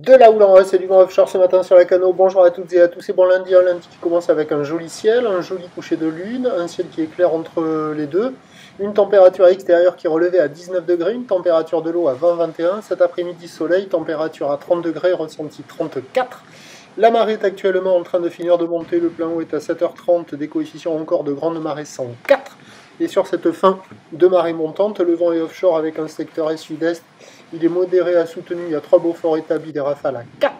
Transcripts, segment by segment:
De la houle en reste et du vent offshore ce matin sur la Cano. Bonjour à toutes et à tous. C'est bon lundi, un lundi qui commence avec un joli ciel, un joli coucher de lune, un ciel qui est clair entre les deux, une température extérieure qui est relevée à 19 degrés, une température de l'eau à 20-21. Cet après-midi soleil, température à 30 degrés, ressenti 34. La marée est actuellement en train de finir de monter, le plein eau est à 7h30, des coefficients encore de grande marée 104. Et sur cette fin de marée montante, le vent est offshore avec un secteur est-sud-est. Il est modéré à soutenu, il y a 3 beaux forts établis, des rafales à 4.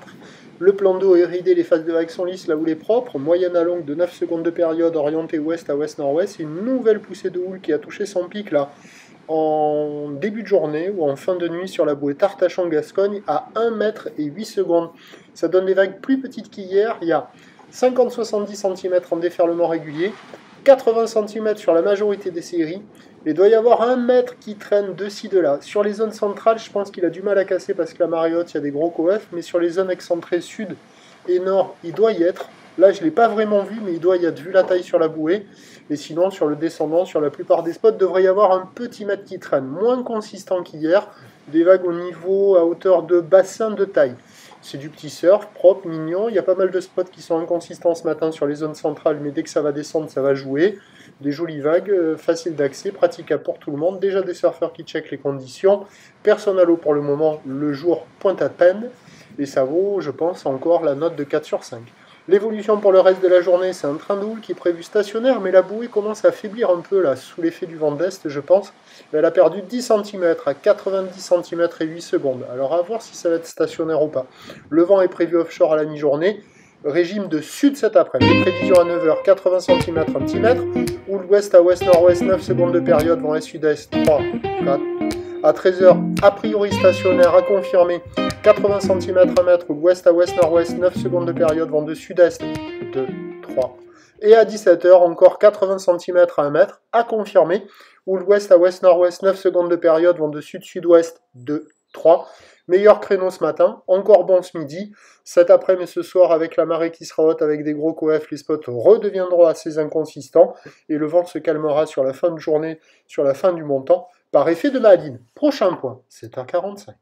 Le plan d'eau est ridé, les phases de vagues sont lisses, la houle est propre. Moyenne à longue de 9 secondes de période, orientée ouest à ouest-nord-ouest. Une nouvelle poussée de houle qui a touché son pic là en début de journée ou en fin de nuit sur la bouée Tartachon-Gascogne à 1 mètre et 8 secondes. Ça donne des vagues plus petites qu'hier. Il y a 50-70 cm en déferlement régulier, 80 cm sur la majorité des séries. Il doit y avoir 1 mètre qui traîne de ci, de là. Sur les zones centrales, je pense qu'il a du mal à casser parce que la marée haute, il y a des gros coefs. Mais sur les zones excentrées sud et nord, il doit y être. Là, je ne l'ai pas vraiment vu, mais il doit y être vu la taille sur la bouée. Et sinon, sur le descendant, sur la plupart des spots, il devrait y avoir un petit mètre qui traîne. Moins consistant qu'hier. Des vagues au niveau, à hauteur de bassin de taille. C'est du petit surf, propre, mignon. Il y a pas mal de spots qui sont inconsistants ce matin sur les zones centrales, mais dès que ça va descendre, ça va jouer. Des jolies vagues, faciles d'accès, praticables pour tout le monde. Déjà des surfeurs qui checkent les conditions. Personne à l'eau pour le moment, le jour pointe à peine. Et ça vaut, je pense, encore la note de 4 sur 5. L'évolution pour le reste de la journée, c'est un train de houle qui est prévu stationnaire, mais la bouée commence à faiblir un peu là, sous l'effet du vent d'est, je pense. Elle a perdu 10 cm à 90 cm et 8 secondes. Alors à voir si ça va être stationnaire ou pas. Le vent est prévu offshore à la mi-journée. Régime de sud cet après-midi. Les prévisions à 9h, 80 cm, 1 petit mètre. Houle ouest à ouest-nord-ouest, 9 secondes de période, vent est-sud-est, 3, 4. À 13h, a priori stationnaire, à confirmer, 80 cm, 1 mètre, ou ouest à ouest-nord-ouest, 9 secondes de période, vent de sud-est, 2, 3. Et à 17h, encore 80 cm à 1 mètre, à confirmer, ou l'ouest à ouest-nord-ouest, 9 secondes de période, vent de sud-sud-ouest, 2, 3. Meilleur créneau ce matin, encore bon ce midi. Cet après-midi et ce soir, avec la marée qui sera haute, avec des gros coefs, les spots redeviendront assez inconsistants, et le vent se calmera sur la fin de journée, sur la fin du montant, par effet de Maline. Prochain point, 7h45.